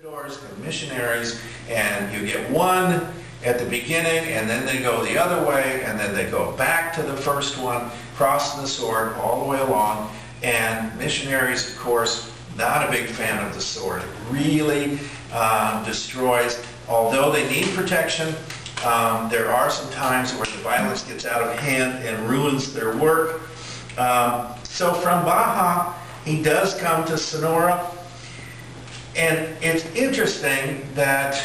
Doors of missionaries, and you get one at the beginning, and then they go the other way, and then they go back to the first one, crossing the sword all the way along. And missionaries, of course, not a big fan of the sword. It really destroys. Although they need protection, there are some times where the violence gets out of hand and ruins their work. So from Baja, he does come to Sonora. And it's interesting that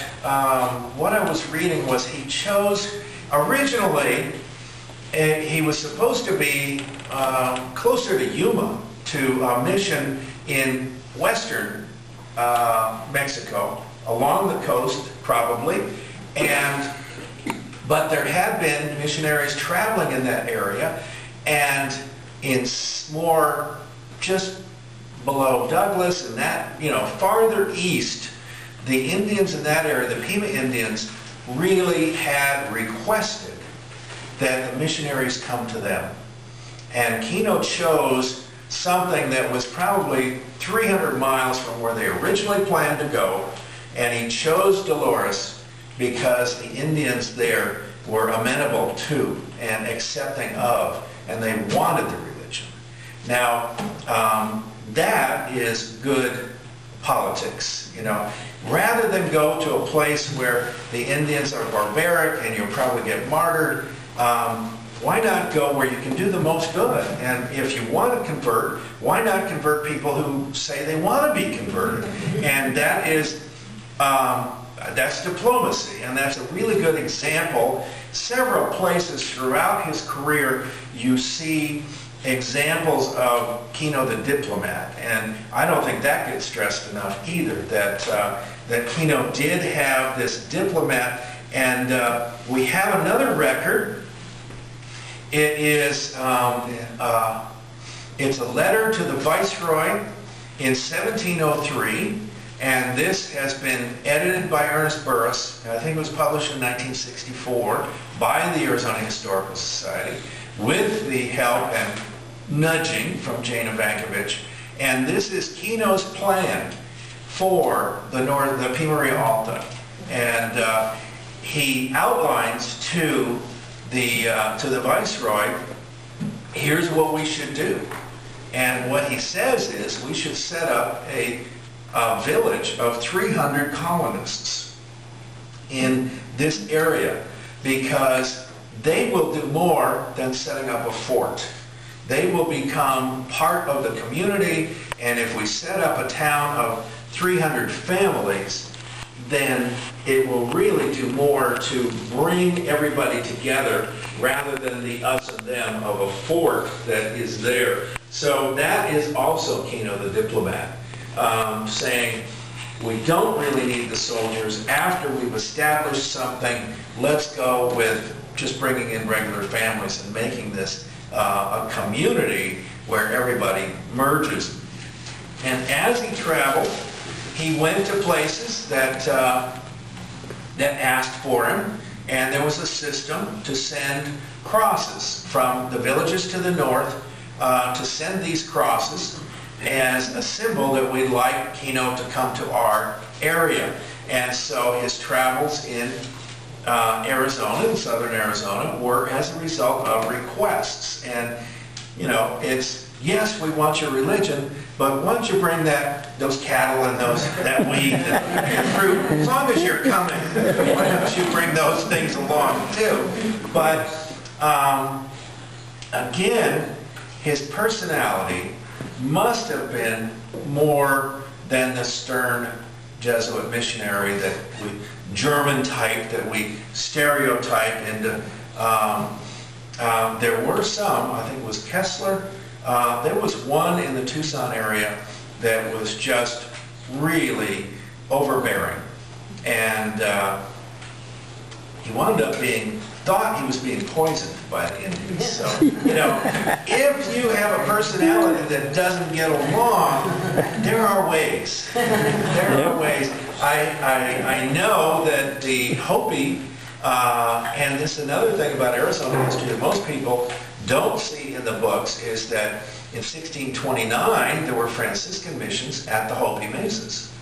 what I was reading was he chose, originally, he was supposed to be closer to Yuma, to a mission in western Mexico, along the coast probably, but there had been missionaries traveling in that area, and in more just below Douglas and that, farther east, the Indians in that area, the Pima Indians, really had requested that the missionaries come to them. And Kino chose something that was probably 300 miles from where they originally planned to go, and he chose Dolores because the Indians there were amenable to and accepting of, and they wanted the religion. Now, that is good politics, Rather than go to a place where the Indians are barbaric and you'll probably get martyred, why not go where you can do the most good? And if you want to convert, why not convert people who say they want to be converted? And that is, that's diplomacy, and that's a really good example. Several places throughout his career you see examples of Kino the diplomat, and I don't think that gets stressed enough either, that Kino did have this diplomat. And we have another record. It is it's a letter to the Viceroy in 1703, and this has been edited by Ernest Burris. I think it was published in 1964 by the Arizona Historical Society, with the help and nudging from Jane Evankovich. And this is Kino's plan for the Pima Rio Alta. And he outlines to the Viceroy, here's what we should do. And what he says is we should set up a village of 300 colonists in this area, because they will do more than setting up a fort. They will become part of the community, and if we set up a town of 300 families, then it will really do more to bring everybody together rather than the us and them of a fort that is there. So that is also Kino the diplomat, saying we don't really need the soldiers. After we've established something, let's go with just bringing in regular families and making this a community where everybody merges. And as he traveled, he went to places that asked for him, and there was a system to send crosses from the villages to the north, to send these crosses as a symbol that we'd like Kino to come to our area. And so his travels in Arizona, in southern Arizona, were as a result of requests. And, it's, yes, we want your religion, but once you bring those cattle and that wheat and fruit, as long as you're coming, why don't you bring those things along too? But again, his personality must have been more than the stern Jesuit missionary German type that we stereotype into. There were some, I think it was Kessler. There was one in the Tucson area that was just really overbearing. And he wound up thought he was being poisoned by the Indians. So, if you have a personality that doesn't get along, there are ways. There are ways. I know that the Hopi, and this is another thing about Arizona history that most people don't see in the books, is that in 1629 there were Franciscan missions at the Hopi Mesas.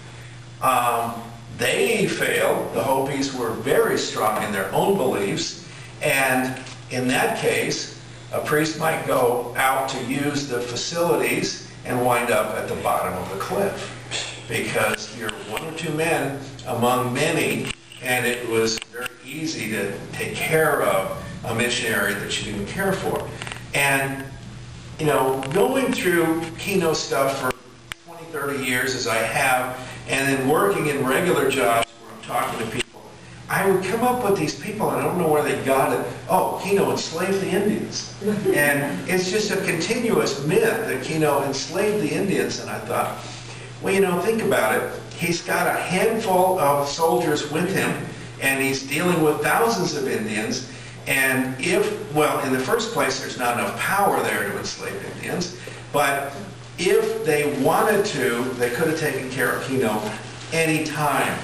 They failed. The Hopis were very strong in their own beliefs, and in that case, a priest might go out to use the facilities and wind up at the bottom of the cliff because you're one or two men among many, and it was very easy to take care of a missionary that you didn't care for. And, you know, going through Kino stuff for 20, 30 years as I have, and then working in regular jobs where I'm talking to people, I would come up with these people, and I don't know where they got it. Oh, Kino enslaved the Indians. And it's just a continuous myth that Kino enslaved the Indians. And I thought, well, you know, think about it. He's got a handful of soldiers with him, and he's dealing with thousands of Indians. And if, well, in the first place, there's not enough power there to enslave Indians. But if they wanted to, they could have taken care of Kino any time.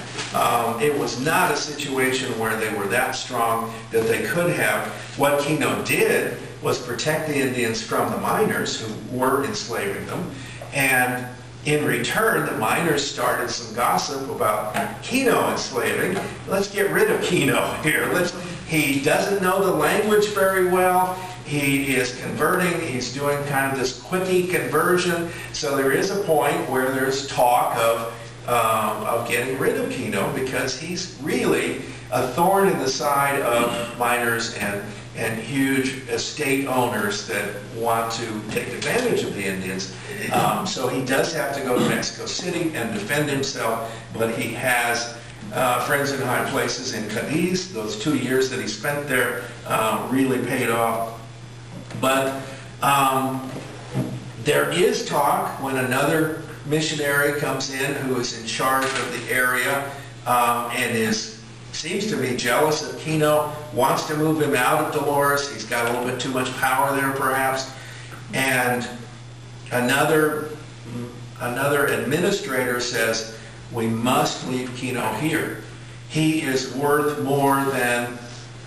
It was not a situation where they were that strong that they could have. What Kino did was protect the Indians from the miners who were enslaving them. And in return, the miners started some gossip about Kino enslaving. Let's get rid of Kino here. He doesn't know the language very well. He is converting. He's doing kind of this quickie conversion. So there is a point where there's talk of getting rid of Kino because he's really a thorn in the side of miners and huge estate owners that want to take advantage of the Indians. So he does have to go to Mexico City and defend himself, but he has friends in high places in Cadiz. Those 2 years that he spent there really paid off. But there is talk when another missionary comes in who is in charge of the area and seems to be jealous of Kino, wants to move him out of Dolores. He's got a little bit too much power there perhaps. And another administrator says, we must leave Kino here. He is worth more than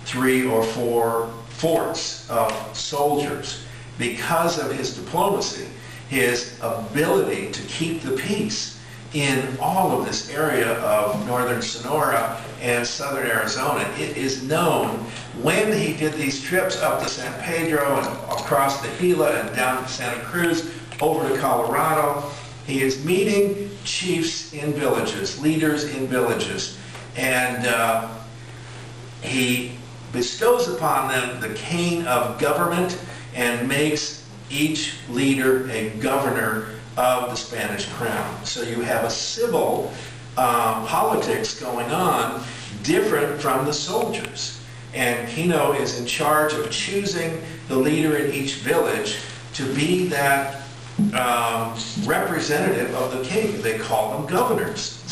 3 or 4 forts of soldiers because of his diplomacy, his ability to keep the peace in all of this area of northern Sonora and southern Arizona. It is known when he did these trips up to San Pedro and across the Gila and down to Santa Cruz, over to Colorado, he is meeting chiefs in villages, leaders in villages, and he bestows upon them the cane of government and makes each leader a governor of the Spanish crown. So you have a civil politics going on different from the soldiers. And Kino is in charge of choosing the leader in each village to be that representative of the king. They call them governors.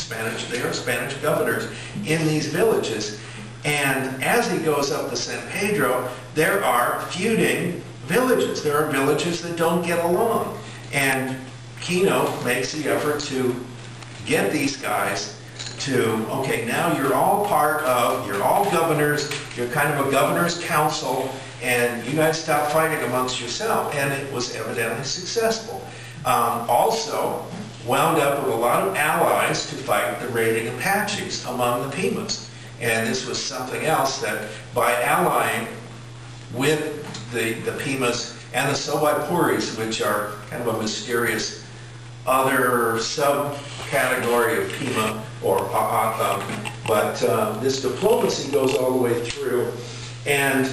They are Spanish governors in these villages. And as he goes up to San Pedro, there are feuding villages. There are villages that don't get along. And Kino makes the effort to get these guys to, okay, now you're all governors, you're kind of a governor's council, and you guys stop fighting amongst yourself. And it was evidently successful. Also wound up with a lot of allies to fight the raiding Apaches among the Pimas. And this was something else that by allying with the Pimas and the Sobaypuris, which are kind of a mysterious other subcategory of Pima or but this diplomacy goes all the way through. And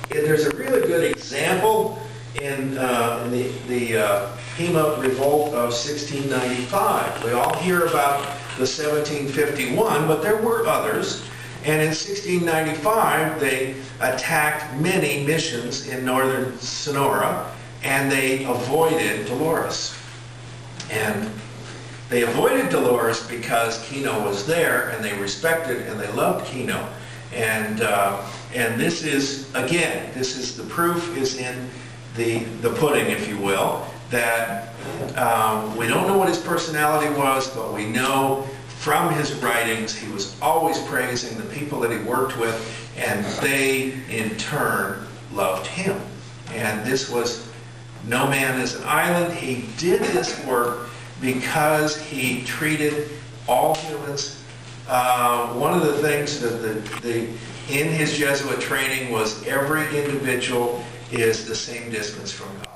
there's a really good example in the Pima Revolt of 1695. We all hear about the 1751, but there were others. And in 1695, they attacked many missions in northern Sonora, and they avoided Dolores. And they avoided Dolores because Kino was there, and they respected and they loved Kino. And this is, again, the proof is in the pudding, if you will, that we don't know what his personality was, but we know from his writings he was always praising the people that he worked with, and they in turn loved him. And this was no man is an island. He did this work because he treated all humans. One of the things that in his Jesuit training was every individual is the same distance from God.